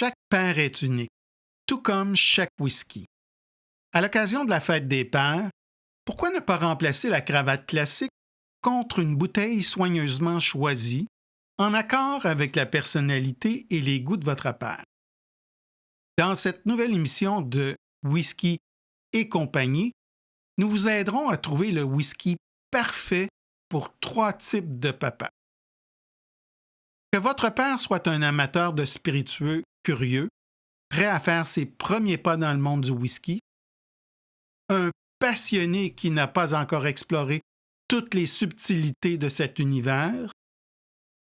Chaque père est unique, tout comme chaque whisky. À l'occasion de la fête des pères, pourquoi ne pas remplacer la cravate classique contre une bouteille soigneusement choisie, en accord avec la personnalité et les goûts de votre père? Dans cette nouvelle émission de Whisky et compagnie, nous vous aiderons à trouver le whisky parfait pour 3 types de papas. Que votre père soit un amateur de spiritueux curieux, prêt à faire ses premiers pas dans le monde du whisky, un passionné qui n'a pas encore exploré toutes les subtilités de cet univers,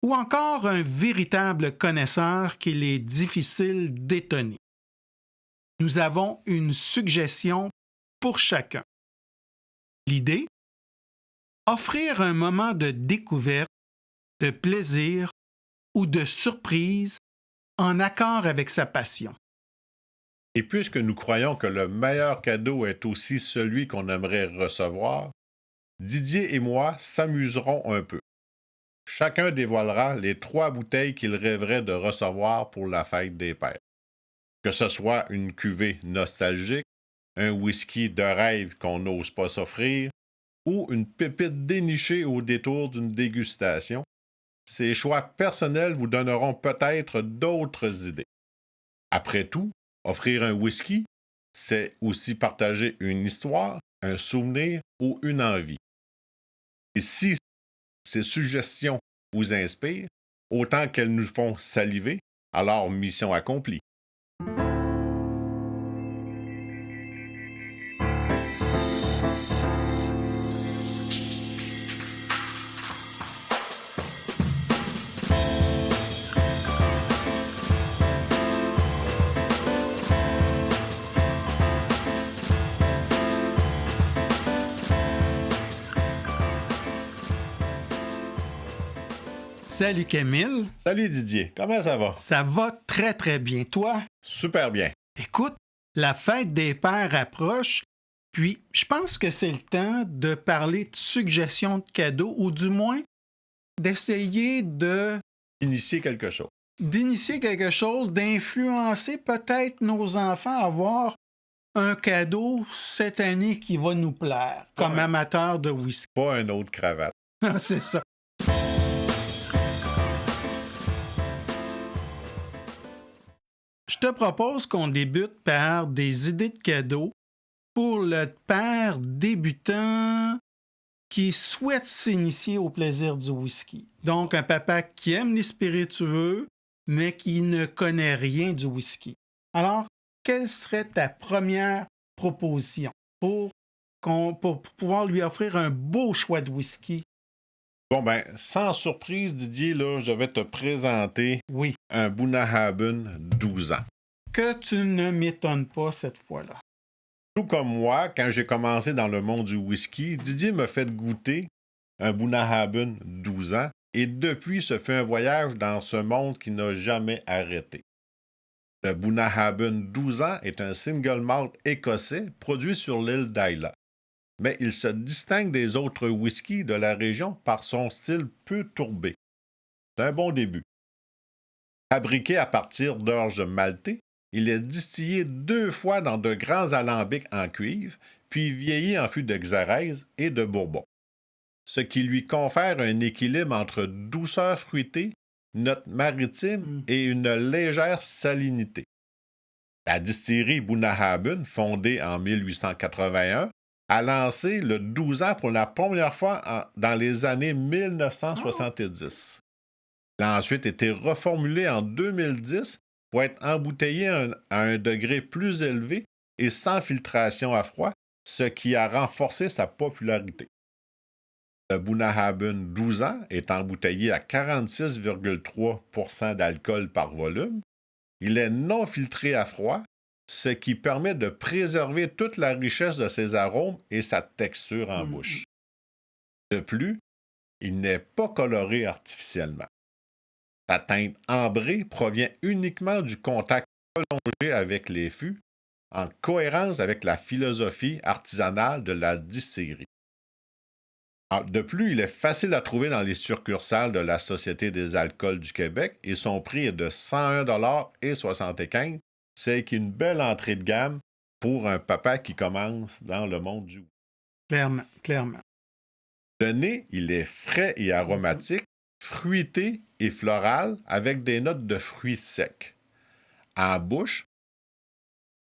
ou encore un véritable connaisseur qu'il est difficile d'étonner. Nous avons une suggestion pour chacun. L'idée? Offrir un moment de découverte, de plaisir ou de surprise en accord avec sa passion. Et puisque nous croyons que le meilleur cadeau est aussi celui qu'on aimerait recevoir, Didier et moi s'amuserons un peu. Chacun dévoilera les 3 bouteilles qu'il rêverait de recevoir pour la fête des pères. Que ce soit une cuvée nostalgique, un whisky de rêve qu'on n'ose pas s'offrir, ou une pépite dénichée au détour d'une dégustation, ces choix personnels vous donneront peut-être d'autres idées. Après tout, offrir un whisky, c'est aussi partager une histoire, un souvenir ou une envie. Et si ces suggestions vous inspirent, autant qu'elles nous font saliver, alors mission accomplie. Salut Camille. Salut Didier, comment ça va? Ça va très très bien. Toi? Super bien. Écoute, la fête des pères approche, puis je pense que c'est le temps de parler de suggestions de cadeaux, ou du moins d'essayer Initier quelque chose. d'initier quelque chose, d'influencer peut-être nos enfants à avoir un cadeau cette année qui va nous plaire, comme Ouais. amateurs de whisky. Pas un autre cravate. C'est ça. Je te propose qu'on débute par des idées de cadeaux pour le père débutant qui souhaite s'initier au plaisir du whisky. Donc, un papa qui aime les spiritueux, mais qui ne connaît rien du whisky. Alors, quelle serait ta première proposition pour pouvoir lui offrir un beau choix de whisky? Bon ben, sans surprise Didier, là, je vais te présenter Oui. un Bunnahabhain 12 ans. Que tu ne m'étonnes pas cette fois-là. Tout comme moi, quand j'ai commencé dans le monde du whisky, Didier m'a fait goûter un Bunnahabhain 12 ans et depuis, ce fait un voyage dans ce monde qui n'a jamais arrêté. Le Bunnahabhain 12 ans est un single malt écossais produit sur l'île d'Islay. Mais il se distingue des autres whiskies de la région par son style peu tourbé. C'est un bon début. Fabriqué à partir d'orge maltée, il est distillé 2 fois dans de grands alambics en cuivre, puis vieilli en fût de xérès et de bourbon, ce qui lui confère un équilibre entre douceur fruitée, notes maritimes et une légère salinité. La distillerie Bunnahabhain, fondée en 1881, a lancé le 12 ans pour la première fois dans les années 1970. Il a ensuite été reformulé en 2010 pour être embouteillé à un degré plus élevé et sans filtration à froid, ce qui a renforcé sa popularité. Le Bunnahabhain 12 ans est embouteillé à 46,3 % d'alcool par volume. Il est non filtré à froid, ce qui permet de préserver toute la richesse de ses arômes et sa texture en bouche. De plus, il n'est pas coloré artificiellement. Sa teinte ambrée provient uniquement du contact prolongé avec les fûts, en cohérence avec la philosophie artisanale de la distillerie. De plus, il est facile à trouver dans les succursales de la Société des alcools du Québec et son prix est de 101,75 $. C'est une belle entrée de gamme pour un papa qui commence dans le monde du whisky. Clairement, clairement. Le nez, il est frais et aromatique, fruité et floral avec des notes de fruits secs. En bouche,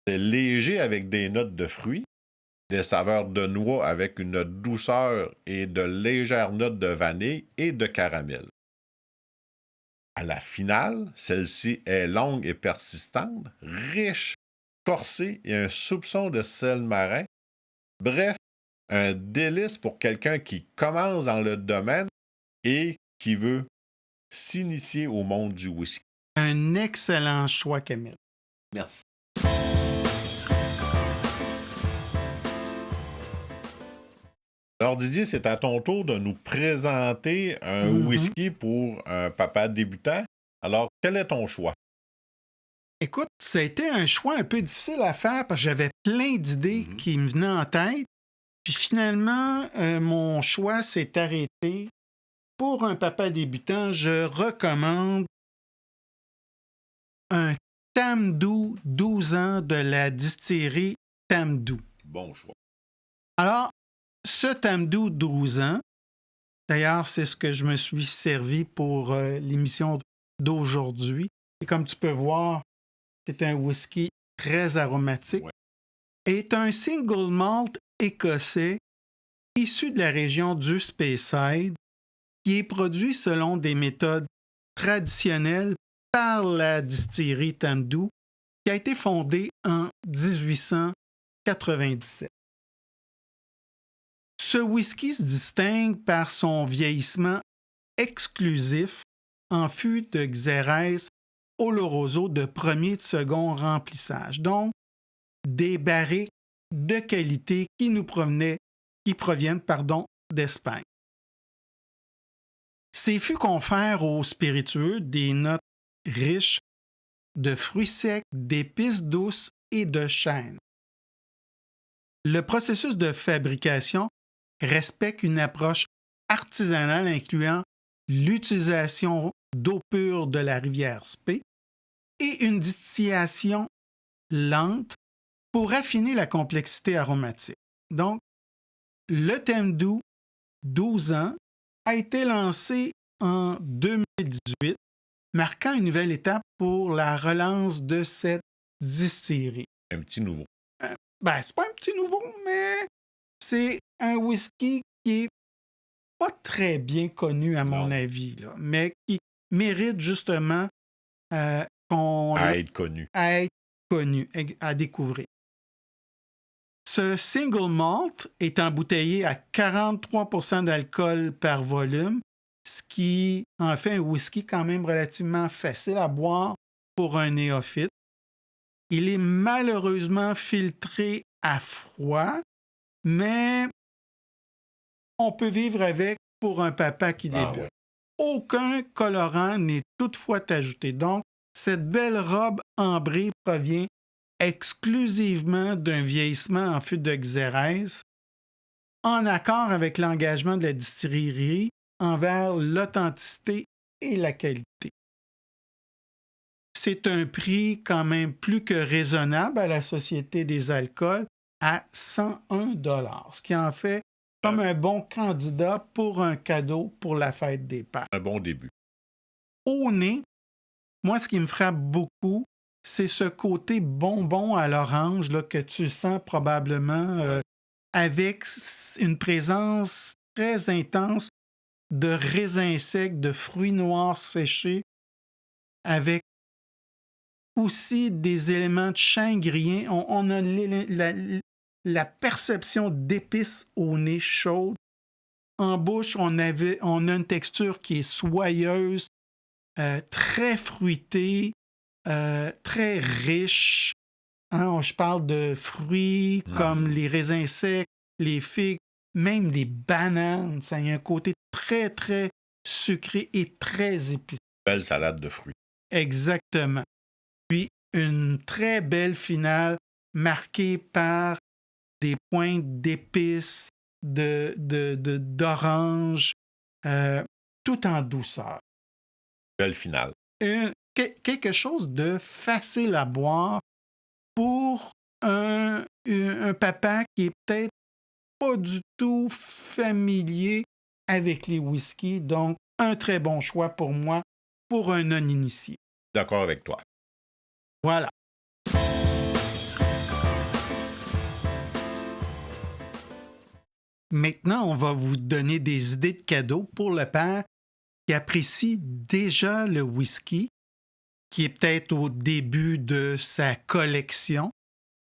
c'est léger avec des notes de fruits, des saveurs de noix avec une douceur et de légères notes de vanille et de caramel. À la finale, celle-ci est longue et persistante, riche, corsée et un soupçon de sel marin. Bref, un délice pour quelqu'un qui commence dans le domaine et qui veut s'initier au monde du whisky. Un excellent choix, Camille. Merci. Alors Didier, c'est à ton tour de nous présenter un whisky pour un papa débutant. Alors, quel est ton choix? Écoute, ça a été un choix un peu difficile à faire parce que j'avais plein d'idées qui me venaient en tête. Puis finalement, mon choix s'est arrêté. Pour un papa débutant, je recommande un Tamdou 12 ans de la distillerie Tamdou. Bon choix. Alors, ce Tamdou 12 ans, d'ailleurs, c'est ce que je me suis servi pour l'émission d'aujourd'hui. Et comme tu peux voir, c'est un whisky très aromatique. Ouais. Est un single malt écossais issu de la région du Speyside qui est produit selon des méthodes traditionnelles par la distillerie Tamdou qui a été fondée en 1897. Ce whisky se distingue par son vieillissement exclusif en fût de Xérès Oloroso de premier et de second remplissage. Donc, des barriques de qualité qui proviennent d'Espagne. Ces fûts confèrent aux spiritueux des notes riches de fruits secs, d'épices douces et de chêne. Le processus de fabrication respecte une approche artisanale incluant l'utilisation d'eau pure de la rivière Spey et une distillation lente pour affiner la complexité aromatique. Donc, le Tamdou 12 ans a été lancé en 2018, marquant une nouvelle étape pour la relance de cette distillerie. Un petit nouveau. C'est pas un petit nouveau, mais c'est un whisky qui est pas très bien connu à mon avis, là, mais qui mérite justement à être connu. À découvrir. Ce single malt est embouteillé à 43% d'alcool par volume, ce qui en fait un whisky quand même relativement facile à boire pour un néophyte. Il est malheureusement filtré à froid, mais on peut vivre avec pour un papa qui débute. Ouais. Aucun colorant n'est toutefois ajouté. Donc, cette belle robe ambrée provient exclusivement d'un vieillissement en fût de Xérès, en accord avec l'engagement de la distillerie envers l'authenticité et la qualité. C'est un prix quand même plus que raisonnable à la Société des alcools à 101 $, ce qui en fait comme un bon candidat pour un cadeau pour la fête des pères. Un bon début. Au nez, moi, ce qui me frappe beaucoup, c'est ce côté bonbon à l'orange là, que tu sens probablement avec une présence très intense de raisins secs, de fruits noirs séchés, avec aussi des éléments de chêne grillé. On a la perception d'épices au nez chaud. En bouche, on a une texture qui est soyeuse, très fruitée, très riche. Je parle de fruits comme les raisins secs, les figues, même les bananes. Ça a un côté très, très sucré et très épicé. Belle salade de fruits. Exactement. Puis, une très belle finale marquée par des pointes d'épices, d'orange, tout en douceur. Belle finale. Quelque chose de facile à boire pour un papa qui est peut-être pas du tout familier avec les whiskies. Donc, un très bon choix pour moi, pour un non-initié. D'accord avec toi. Voilà. Maintenant, on va vous donner des idées de cadeaux pour le père qui apprécie déjà le whisky, qui est peut-être au début de sa collection,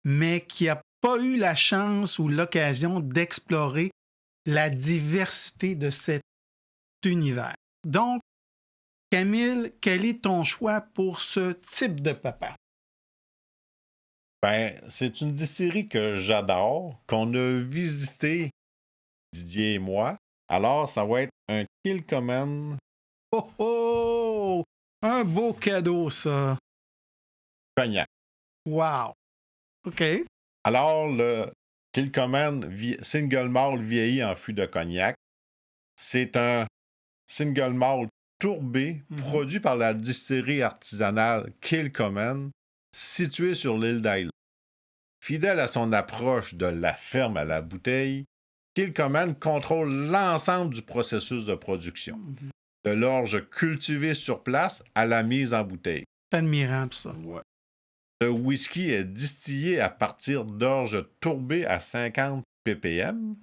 mais qui n'a pas eu la chance ou l'occasion d'explorer la diversité de cet univers. Donc, Camille, quel est ton choix pour ce type de papa? Ben, c'est une distillerie que j'adore, qu'on a visité, Didier et moi. Alors, ça va être un Kilchoman Oh oh! Un beau cadeau, ça! cognac. Wow! OK. Alors, le Kilchoman Single Malt vieilli en fût de cognac, c'est un Single Malt tourbé produit par la distillerie artisanale Kilchoman, située sur l'île d'Isle. Fidèle à son approche de la ferme à la bouteille, Kilchoman contrôle l'ensemble du processus de production, de l'orge cultivée sur place à la mise en bouteille. C'est admirable, ça. Ouais. Le whisky est distillé à partir d'orge tourbée à 50 ppm,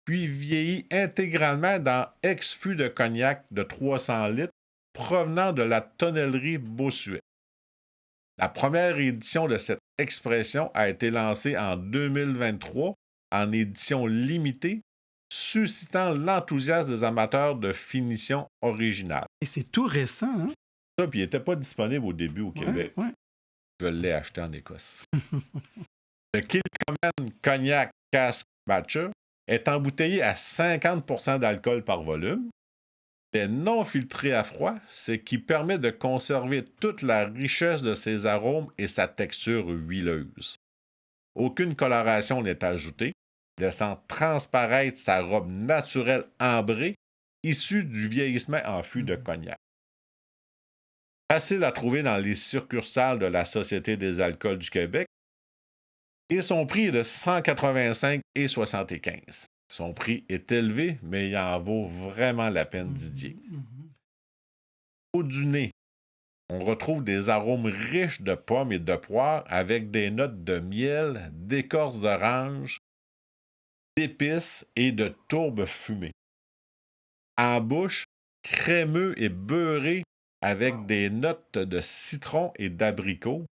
puis vieilli intégralement dans ex-fût de cognac de 300 litres provenant de la tonnellerie Bossuet. La première édition de cette expression a été lancée en 2023 en édition limitée, suscitant l'enthousiasme des amateurs de finition originale. Et c'est tout récent, hein? Ça, puis il n'était pas disponible au début au Québec. Ouais. Je l'ai acheté en Écosse. Le Kilchoman Cognac Cask Matcha est embouteillé à 50% d'alcool par volume. Il est non filtré à froid, ce qui permet de conserver toute la richesse de ses arômes et sa texture huileuse. Aucune coloration n'est ajoutée, laissant transparaître sa robe naturelle ambrée issue du vieillissement en fût de cognac. Facile à trouver dans les succursales de la Société des alcools du Québec, et son prix est de 185,75. Son prix est élevé, mais il en vaut vraiment la peine, Didier. Au du nez, on retrouve des arômes riches de pommes et de poires avec des notes de miel, d'écorce d'orange, d'épices et de tourbe fumée. En bouche, crémeux et beurré avec des notes de citron et d'abricot,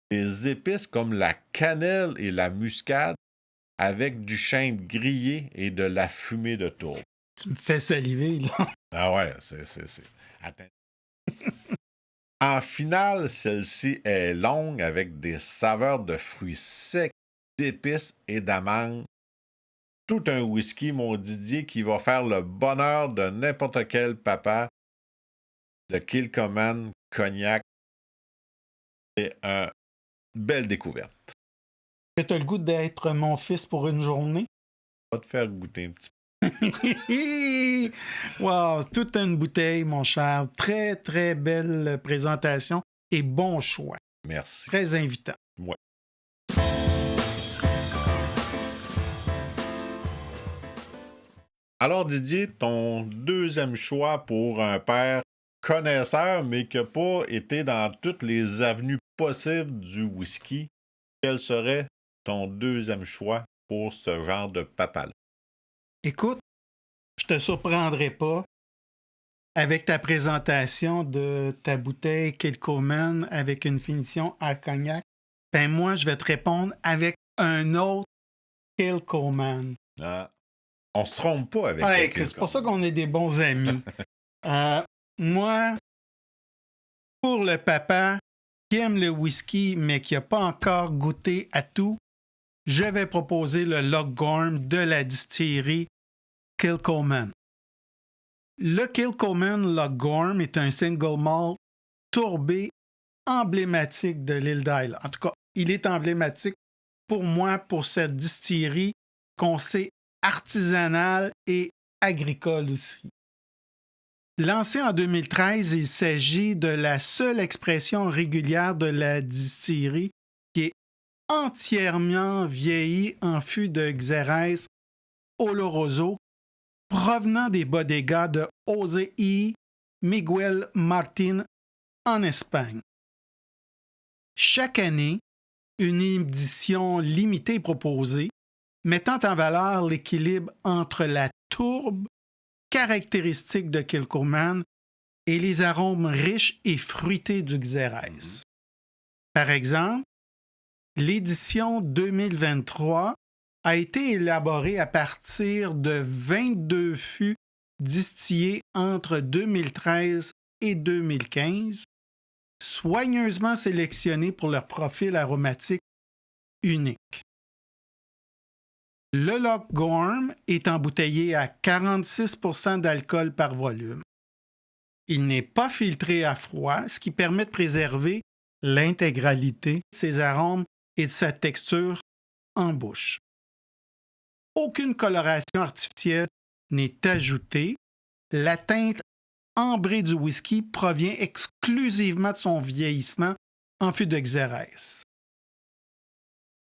des épices comme la cannelle et la muscade avec du chêne grillé et de la fumée de tourbe. Tu me fais saliver, là. Ah ouais, c'est... Attends. En finale, celle-ci est longue avec des saveurs de fruits secs, d'épices et d'amandes. Tout un whisky, mon Didier, qui va faire le bonheur de n'importe quel papa. Le Kilchoman Cognac est une belle découverte. Tu as le goût d'être mon fils pour une journée? Va te faire goûter un petit peu. Wow, toute une bouteille, mon cher. Très, très belle présentation et bon choix. Merci. Très invitant. Ouais. Alors, Didier, ton deuxième choix pour un père connaisseur, mais qui n'a pas été dans toutes les avenues possibles du whisky, quel serait ton deuxième choix pour ce genre de papa-là? Écoute, je te surprendrai pas avec ta présentation de ta bouteille Kilchoman avec une finition à cognac. Ben moi, je vais te répondre avec un autre Kilchoman. Ah, on se trompe pas avec C'est pour ça qu'on est des bons amis. Moi, pour le papa qui aime le whisky, mais qui n'a pas encore goûté à tout, je vais proposer le Lochgorm de la distillerie Kilchoman. Le Kilchoman Lochgorm est un single malt tourbé emblématique de l'île d'Isle. En tout cas, il est emblématique pour moi, pour cette distillerie qu'on sait artisanal et agricole aussi. Lancé en 2013, il s'agit de la seule expression régulière de la distillerie qui est entièrement vieillie en fût de Xérès Oloroso, provenant des bodegas de José y Miguel Martín en Espagne. Chaque année, une édition limitée est proposée, mettant en valeur l'équilibre entre la tourbe caractéristique de Kilchoman et les arômes riches et fruités du Xérès. Par exemple, l'édition 2023 a été élaborée à partir de 22 fûts distillés entre 2013 et 2015, soigneusement sélectionnés pour leur profil aromatique unique. Le Loch Gorm est embouteillé à 46 % d'alcool par volume. Il n'est pas filtré à froid, ce qui permet de préserver l'intégralité de ses arômes et de sa texture en bouche. Aucune coloration artificielle n'est ajoutée. La teinte ambrée du whisky provient exclusivement de son vieillissement en fût de Xérès.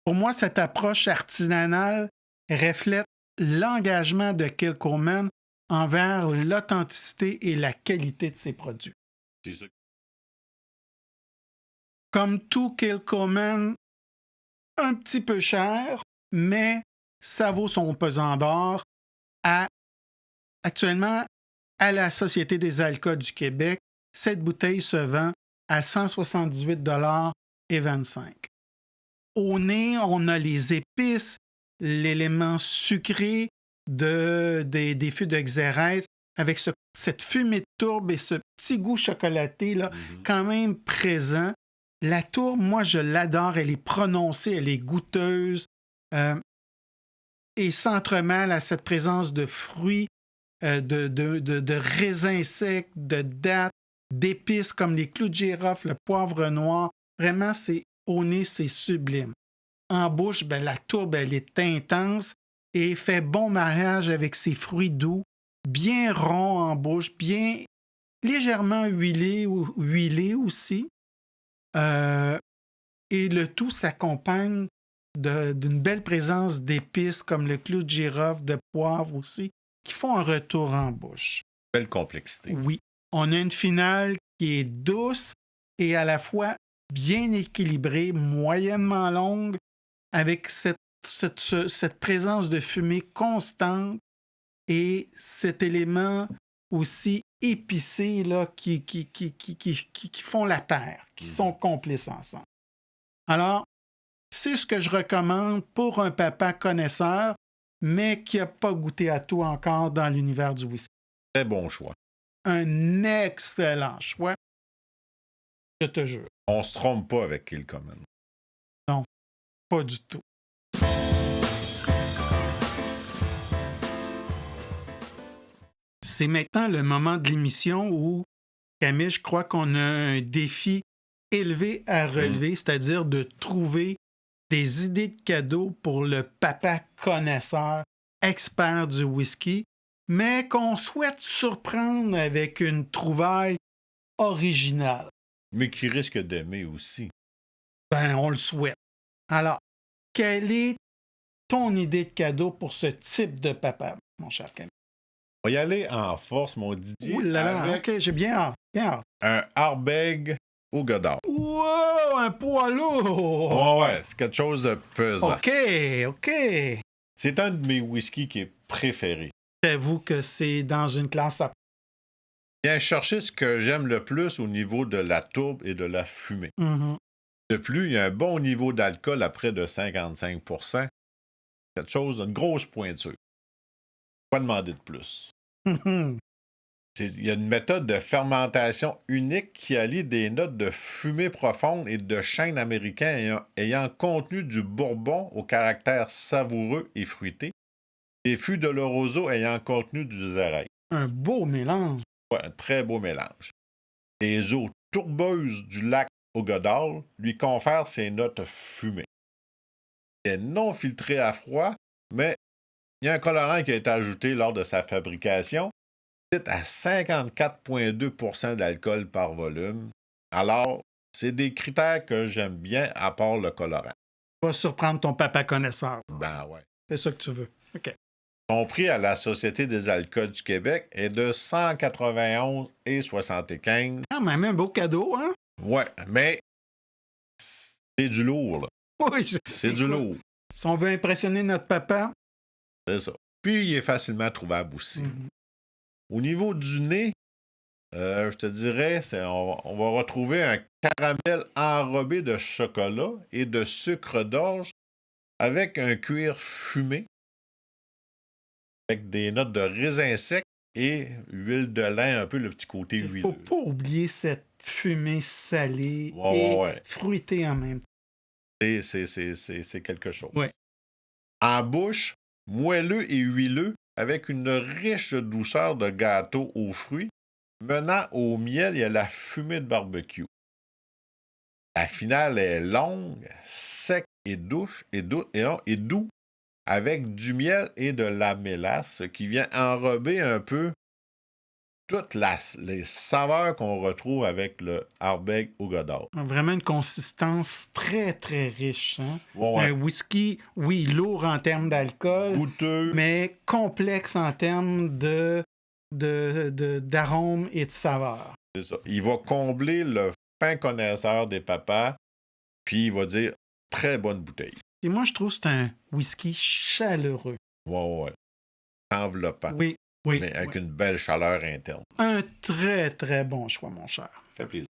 Pour moi, cette approche artisanale reflète l'engagement de Kilchoman envers l'authenticité et la qualité de ses produits. C'est ça. Comme tout Kilchoman, un petit peu cher, mais ça vaut son pesant d'or. Actuellement, à la Société des alcools du Québec, cette bouteille se vend à 178,25 $. Au nez, on a les épices, l'élément sucré des fûts de Xérès avec cette fumée de tourbe et ce petit goût chocolaté là, quand même présent. La tourbe, moi, je l'adore. Elle est prononcée, elle est goûteuse et s'entremêle à cette présence de fruits, de raisins secs, de dattes, d'épices comme les clous de girofle, le poivre noir. Vraiment, au nez, c'est sublime. En bouche, la tourbe, elle est intense et fait bon mariage avec ses fruits doux, bien ronds en bouche, bien légèrement huilés aussi. Et le tout s'accompagne d'une belle présence d'épices comme le clou de girofle, de poivre aussi, qui font un retour en bouche. Belle complexité. Oui. On a une finale qui est douce et à la fois bien équilibrée, moyennement longue, avec cette présence de fumée constante et cet élément aussi épicé là, qui font la paire, qui sont complices ensemble. Alors, c'est ce que je recommande pour un papa connaisseur, mais qui n'a pas goûté à tout encore dans l'univers du whisky. Très bon choix. Un excellent choix, je te jure. On se trompe pas avec Kilchoman. Non, pas du tout. C'est maintenant le moment de l'émission où, Camille, je crois qu'on a un défi élevé à relever, c'est-à-dire de trouver des idées de cadeaux pour le papa connaisseur, expert du whisky, mais qu'on souhaite surprendre avec une trouvaille originale. Mais qui risque d'aimer aussi. On le souhaite. Alors, quelle est ton idée de cadeau pour ce type de papa, mon cher Camille? On va y aller en force, mon Didier. Ouh là là, avec OK, j'ai bien hâte. un Ardbeg au Goddard. Wow, un poids lourd! Oh ouais, c'est quelque chose de pesant. OK. C'est un de mes whiskies qui est préféré. J'avoue que c'est dans une classe à... Viens chercher ce que j'aime le plus au niveau de la tourbe et de la fumée. De plus, il y a un bon niveau d'alcool à près de 55 %. Quelque chose d'une grosse pointure. Pas demander de plus. Il y a une méthode de fermentation unique qui allie des notes de fumée profonde et de chêne américain ayant contenu du bourbon au caractère savoureux et fruité, et fûts de l'Oloroso ayant contenu du Xérès. Un beau mélange. Ouais, un très beau mélange. Les eaux tourbeuses du lac au Goddard lui confèrent ses notes fumées. Elle est non filtrée à froid, mais Il y a un colorant qui a été ajouté lors de sa fabrication, c'est à 54,2 % d'alcool par volume. Alors, c'est des critères que j'aime bien à part le colorant. Va surprendre ton papa connaisseur. Ben ouais. C'est ça que tu veux. OK. Son prix à la Société des alcools du Québec est de 191,75. Quand même un beau cadeau, hein? Ouais, mais c'est du lourd, là. Oui, C'est du lourd. Si on veut impressionner notre papa. C'est ça. Puis, il est facilement trouvable aussi. Mm-hmm. Au niveau du nez, je te dirais, on va retrouver un caramel enrobé de chocolat et de sucre d'orge avec un cuir fumé, avec des notes de raisin sec et huile de lin, un peu le petit côté Il huileux. faut pas oublier cette fumée salée Ouais. fruitée en même temps. C'est quelque chose. Ouais. En bouche, moelleux et huileux, avec une riche douceur de gâteau aux fruits, menant au miel et à la fumée de barbecue. La finale est longue, sec et doux, avec du miel et de la mélasse qui vient enrober un peu toutes les saveurs qu'on retrouve avec le Ardbeg au Godard. Vraiment une consistance très, très riche. Hein? Ouais. Un whisky, oui, lourd en termes d'alcool, goûteux, mais complexe en termes d'arômes et de saveurs. C'est ça. Il va combler le fin connaisseur des papas, puis il va dire très bonne bouteille. Et moi, je trouve que c'est un whisky chaleureux. Ouais. Enveloppant. Oui. Mais avec une belle chaleur interne. Un très, très bon choix, mon cher. Ça fait plaisir.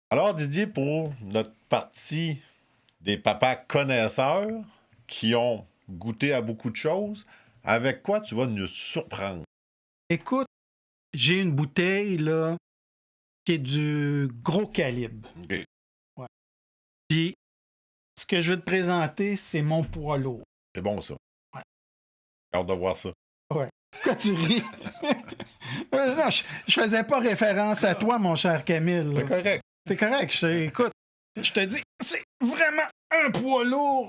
Alors, Didier, pour notre partie des papas connaisseurs qui ont goûté à beaucoup de choses, avec quoi tu vas nous surprendre? Écoute, j'ai une bouteille, là, qui est du gros calibre. OK. Ouais. Puis, ce que je vais te présenter, c'est mon poids lourd. C'est bon, ça. Ouais. J'ai hâte de voir ça. Ouais. Pourquoi tu ris? Non, je faisais pas référence à toi, mon cher Camille. C'est correct. C'est correct. Écoute, je te dis, c'est vraiment un poids lourd.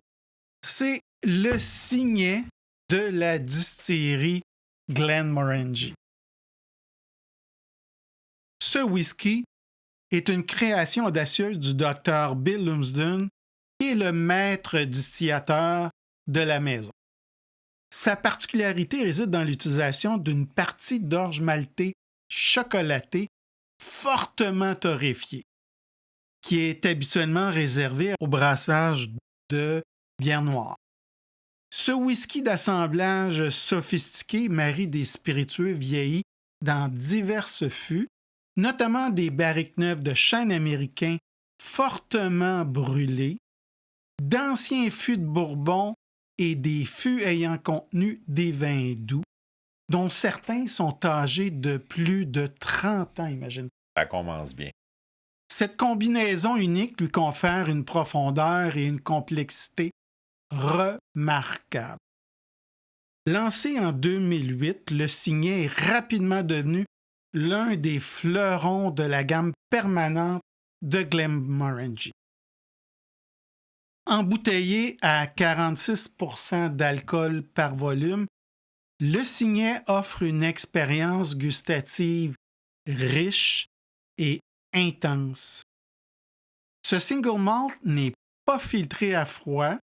C'est le signet de la distillerie Glenmorangie. Ce whisky est une création audacieuse du docteur Bill Lumsden, qui est le maître distillateur de la maison. Sa particularité réside dans l'utilisation d'une partie d'orge maltée chocolatée fortement torréfiée, qui est habituellement réservée au brassage de bière noire. Ce whisky d'assemblage sophistiqué marie des spiritueux vieillis dans diverses fûts, notamment des barriques neuves de chêne américain fortement brûlés, d'anciens fûts de Bourbon et des fûts ayant contenu des vins doux, dont certains sont âgés de plus de 30 ans, imagine. Ça commence bien. Cette combinaison unique lui confère une profondeur et une complexité remarquables. Lancé en 2008, le signet est rapidement devenu l'un des fleurons de la gamme permanente de Glenmorangie. Embouteillé à 46% d'alcool par volume, le signet offre une expérience gustative riche et intense. Ce single malt n'est pas filtré à froid,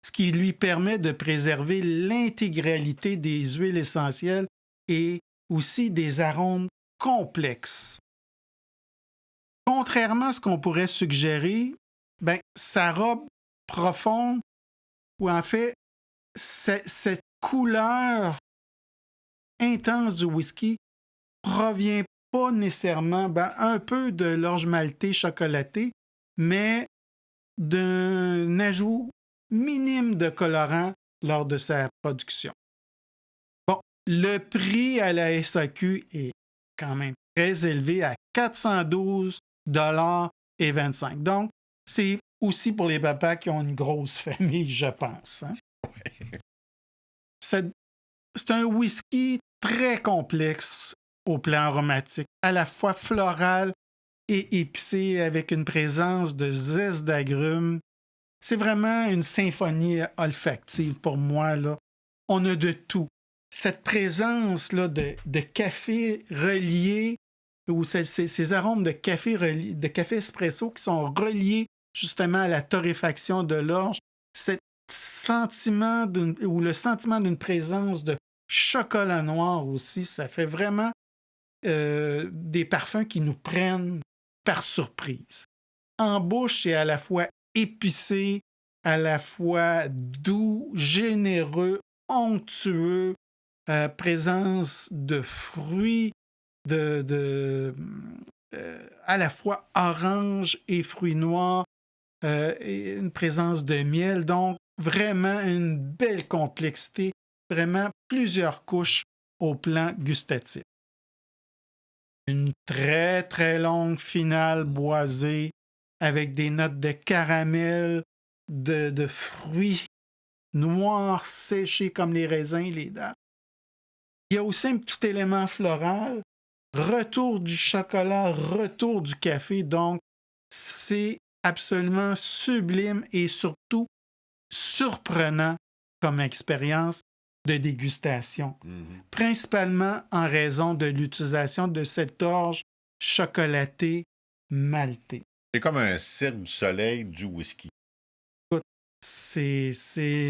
ce qui lui permet de préserver l'intégralité des huiles essentielles et aussi des arômes complexes. Contrairement à ce qu'on pourrait suggérer, sa robe profonde, ou en fait, cette couleur intense du whisky provient pas nécessairement, un peu de l'orge maltée chocolaté, mais d'un ajout minime de colorant lors de sa production. Bon, le prix à la SAQ est quand même très élevé à 412,25 $. Donc, c'est aussi pour les papas qui ont une grosse famille, je pense. Hein? Ouais. C'est un whisky très complexe au plan aromatique, à la fois floral et épicé avec une présence de zeste d'agrumes. C'est vraiment une symphonie olfactive pour moi, là. On a de tout. Cette présence là, de café relié, ou ces arômes de café espresso qui sont reliés justement à la torréfaction de l'orge, le sentiment d'une présence de chocolat noir aussi, ça fait vraiment des parfums qui nous prennent par surprise. En bouche, c'est à la fois épicé, à la fois doux, généreux, onctueux, présence de fruits, à la fois orange et fruits noirs, et une présence de miel. Donc, vraiment une belle complexité, vraiment plusieurs couches au plan gustatif. Une très, très longue finale boisée avec des notes de caramel, de fruits noirs séchés comme les raisins, les dattes. Il y a aussi un petit élément floral, retour du chocolat, retour du café. Donc, c'est absolument sublime et surtout surprenant comme expérience de dégustation, principalement en raison de l'utilisation de cette orge chocolatée maltée. C'est comme un cirque du soleil du whisky. C'est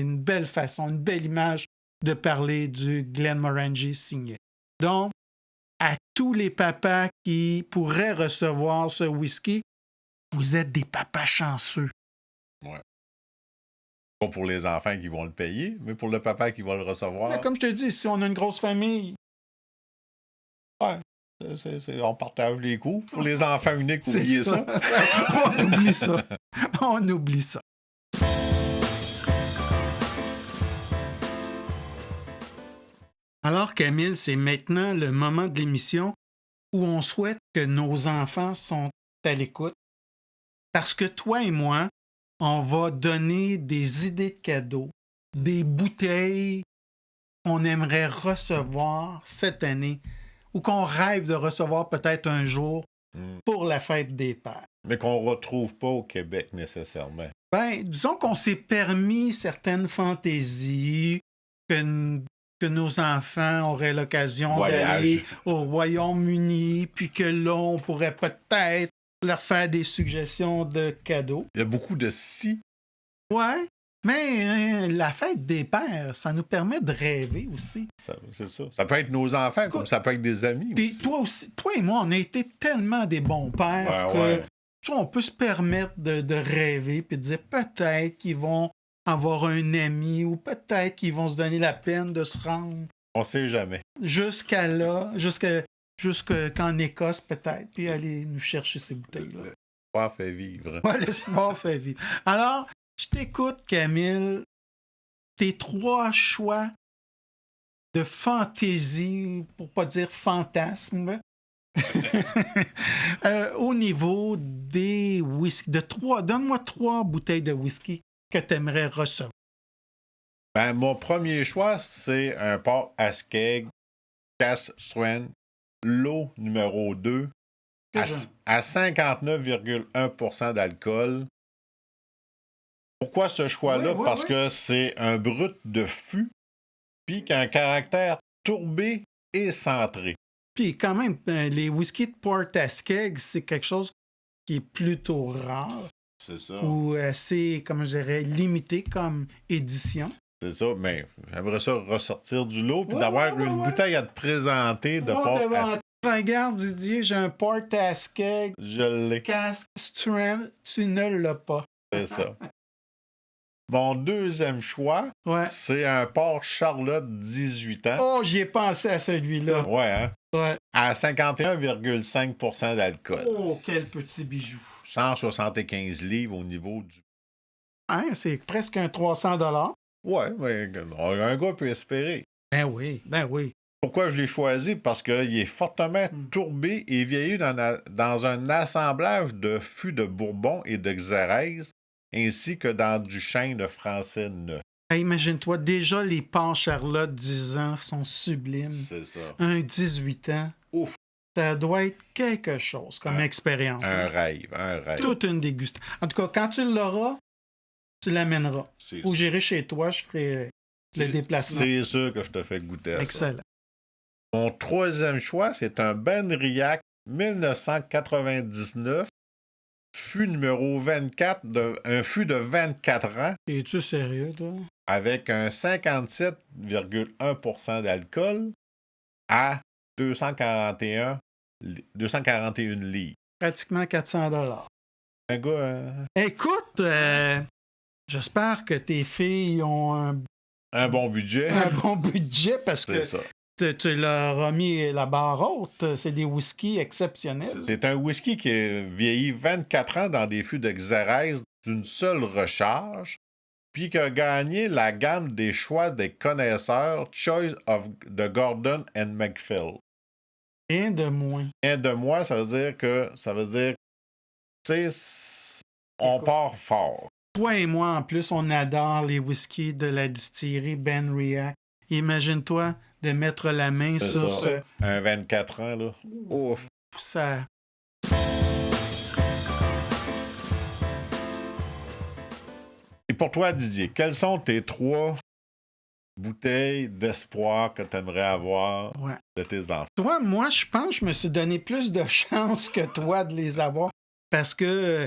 une belle façon, une belle image de parler du Glenmorangie signé. Donc, à tous les papas qui pourraient recevoir ce whisky, vous êtes des papas chanceux. Ouais. Pas pour les enfants qui vont le payer, mais pour le papa qui va le recevoir. Mais comme je te dis, si on a une grosse famille... Ouais. On partage les coûts. Pour les enfants uniques, oubliez ça. On oublie ça. On oublie ça. Alors, Camille, c'est maintenant le moment de l'émission où on souhaite que nos enfants sont à l'écoute. Parce que toi et moi, on va donner des idées de cadeaux, des bouteilles qu'on aimerait recevoir cette année ou qu'on rêve de recevoir peut-être un jour pour la fête des pères. Mais qu'on ne retrouve pas au Québec nécessairement. Ben, disons qu'on s'est permis certaines fantaisies, que nos enfants auraient l'occasion d'aller au Royaume-Uni, puis que là, on pourrait peut-être leur faire des suggestions de cadeaux. Il y a beaucoup de si. Ouais, mais la fête des pères, ça nous permet de rêver aussi. C'est ça. Ça peut être nos enfants, comme ça peut être des amis puis aussi. Toi et moi, on a été tellement des bons pères que tu vois, on peut se permettre de rêver puis de dire peut-être qu'ils vont avoir un ami ou peut-être qu'ils vont se donner la peine de se rendre. On sait jamais. Jusqu'à là, jusqu'en Écosse peut-être, puis aller nous chercher ces bouteilles-là. L'espoir fait vivre. Ouais, l'espoir fait vivre. Alors, je t'écoute, Camille. Tes 3 choix de fantaisie, pour pas dire fantasme, au niveau des whisky. Donne-moi 3 bouteilles de whisky que tu aimerais recevoir. Ben, mon premier choix, c'est un port Askeg Cask Strength, lot numéro 2, à 59,1% d'alcool. Pourquoi ce choix-là? Parce que c'est un brut de fût, puis qui a un caractère tourbé et centré. Puis quand même, les whiskies de Port Askeg, c'est quelque chose qui est plutôt rare. C'est ça. Ou assez, comme je dirais, limité comme édition. C'est ça, mais j'aimerais ça ressortir du lot, puis d'avoir une bouteille à te présenter de Port Askeg. Regarde, Didier, j'ai un Port Askeg. Je l'ai. Cask Strength, tu ne l'as pas. C'est ça. Mon deuxième choix, c'est un Port Charlotte 18 ans. Oh, j'y ai pensé à celui-là. Ouais, hein? Ouais. À 51,5% d'alcool. Oh, quel petit bijou. 175 livres au niveau du... Hein, c'est presque un 300 $. Ouais, mais un gars peut espérer. Ben oui, ben oui. Pourquoi je l'ai choisi? Parce qu'il est fortement tourbé et vieilli dans un assemblage de fûts de Bourbon et de Xérès, ainsi que dans du chêne français neuf. Hey, imagine-toi, déjà les Port Charlotte 10 ans sont sublimes. C'est ça. Un 18 ans. Ouf! Ça doit être quelque chose comme expérience. Un rêve. Toute une dégustation. En tout cas, quand tu l'auras, tu l'amèneras. Ou j'irai chez toi, je ferai le déplacement. C'est sûr que je te fais goûter à Excellent. ça. Mon troisième choix, c'est un Benriach 1999, fût numéro 24, un fût de 24 ans. Es-tu sérieux, toi? Avec un 57,1% d'alcool à 241 livres. Pratiquement 400 $. Un gars... Écoute, j'espère que tes filles ont un bon budget. Un bon budget parce que ça. Tu leur as mis la barre haute. C'est des whiskies exceptionnels. C'est un whisky qui a vieilli 24 ans dans des fûts de Xérès d'une seule recharge, puis qui a gagné la gamme des choix des connaisseurs Choice of the Gordon and MacPhail. Rien de moins. Rien de moins, ça veut dire, tu sais, on part fort. Toi et moi, en plus, on adore les whiskies de la distillerie Benriach. Imagine-toi de mettre la main sur ça. Un 24 ans, là. Ouf! Ça... Et pour toi, Didier, quelles sont tes 3 bouteilles d'espoir que tu aimerais avoir de tes enfants? Toi, moi, je pense que je me suis donné plus de chance que toi de les avoir parce que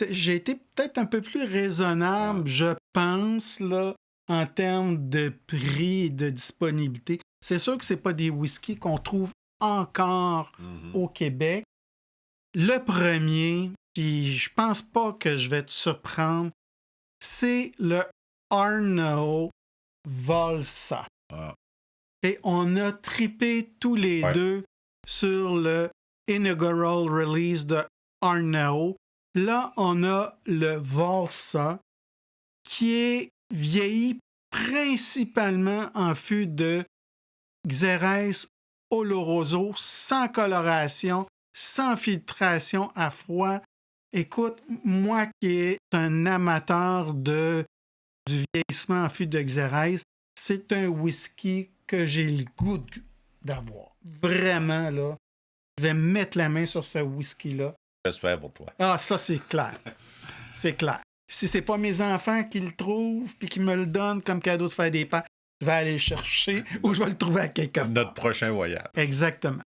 j'ai été peut-être un peu plus raisonnable, je pense, là, en termes de prix et de disponibilité. C'est sûr que ce n'est pas des whiskies qu'on trouve encore au Québec. Le premier, puis je pense pas que je vais te surprendre, c'est le Arnaud Volsa. Et on a trippé tous les deux sur le inaugural release de Arnaud. Là, on a le Volsa qui est vieilli principalement en fût de Xérès Oloroso, sans coloration, sans filtration à froid. Écoute, moi qui est un amateur du vieillissement en fût de Xérès, c'est un whisky que j'ai le goût d'avoir. Vraiment, là, je vais mettre la main sur ce whisky-là. J'espère pour toi. Ah, ça, c'est clair. C'est clair. Si c'est pas mes enfants qui le trouvent puis qui me le donnent comme cadeau de faire des pains, je vais aller le chercher ou je vais le trouver à quelque part. Notre prochain voyage. Exactement.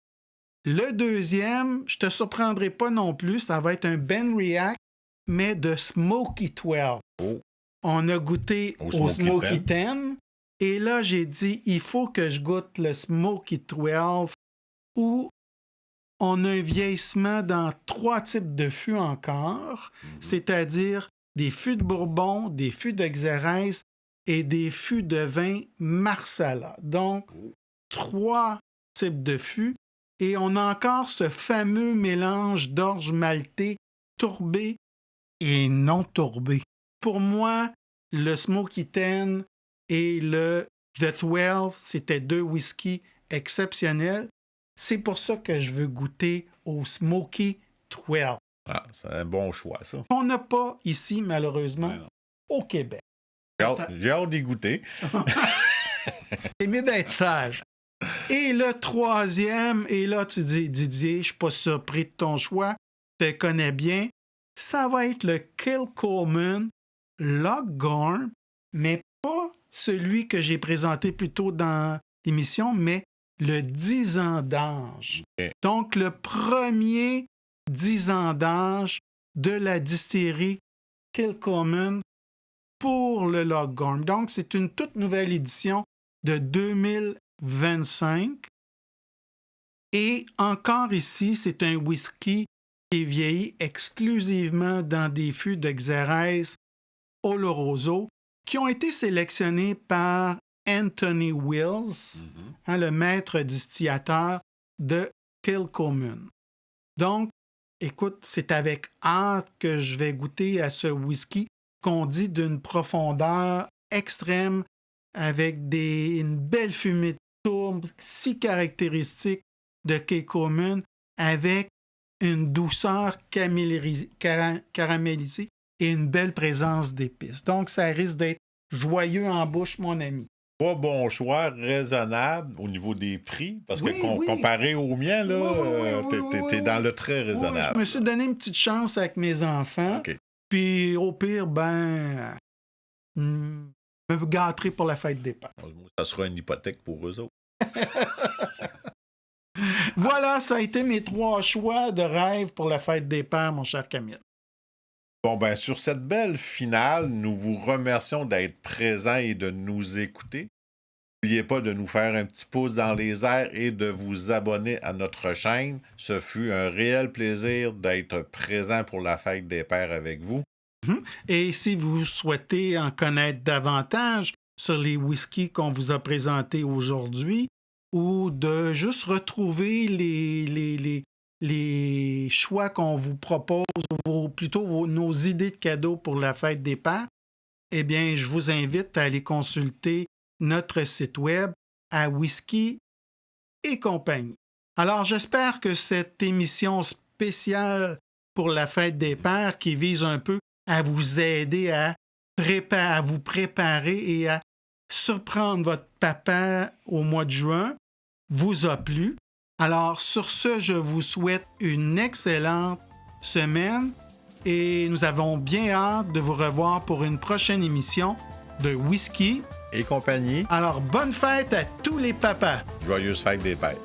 Le deuxième, je te surprendrai pas non plus, ça va être un Benriach, mais de Smoky 12. On a goûté au Smoky 10. Et là, j'ai dit, il faut que je goûte le Smoky 12 où on a un vieillissement dans 3 types de fûts encore, c'est-à-dire des fûts de Bourbon, des fûts de Xérès et des fûts de vin Marsala. Donc, 3 types de fûts. Et on a encore ce fameux mélange d'orge maltais tourbé et non tourbé. Pour moi, le Smoky 10 et le The 12, c'était 2 whiskies exceptionnels. C'est pour ça que je veux goûter au Smoky 12. Ah, c'est un bon choix, ça. On n'a pas ici, malheureusement, au Québec. J'ai hâte d'y goûter. C'est mieux d'être sage. Et le troisième, et là, tu dis, Didier, je ne suis pas surpris de ton choix, je te connais bien, ça va être le Kilchoman Lochgorn, mais pas celui que j'ai présenté plus tôt dans l'émission, mais le 10 ans d'âge. Okay. Donc, le premier 10 ans d'âge de la distillerie Kilchoman pour le Lochgorn. Donc, c'est une toute nouvelle édition de 2025. Et encore ici, c'est un whisky qui est vieilli exclusivement dans des fûts de Xérès Oloroso qui ont été sélectionnés par Anthony Wills, le maître distillateur de Kilchoman. Donc, écoute, c'est avec hâte que je vais goûter à ce whisky qu'on dit d'une profondeur extrême avec une belle fumée de tourbe si caractéristique de Kilchoman avec une douceur caramélisée et une belle présence d'épices. Donc, ça risque d'être joyeux en bouche, mon ami. Pas bon choix, raisonnable au niveau des prix, parce que Oui. comparé au mien, là, t'es Oui. dans le très Oui, raisonnable. je me suis donné une petite chance avec mes enfants. OK. Puis au pire, me gâterai pour la fête des pères. Ça sera une hypothèque pour eux autres. Voilà, ça a été mes 3 choix de rêve pour la fête des pères, mon cher Camille. Bon, ben, sur cette belle finale, nous vous remercions d'être présents et de nous écouter. N'oubliez pas de nous faire un petit pouce dans les airs et de vous abonner à notre chaîne. Ce fut un réel plaisir d'être présent pour la fête des pères avec vous. Et si vous souhaitez en connaître davantage sur les whiskies qu'on vous a présentés aujourd'hui, ou de juste retrouver les choix qu'on vous propose, ou plutôt nos idées de cadeaux pour la fête des pères, eh bien, je vous invite à aller consulter notre site web à Whisky et compagnie. Alors, j'espère que cette émission spéciale pour la fête des pères, qui vise un peu à vous aider à vous préparer et à surprendre votre papa au mois de juin, vous a plu. Alors, sur ce, je vous souhaite une excellente semaine et nous avons bien hâte de vous revoir pour une prochaine émission de Whisky Et compagnie, Alors, bonne fête à tous les papas. joyeuse fête des pères.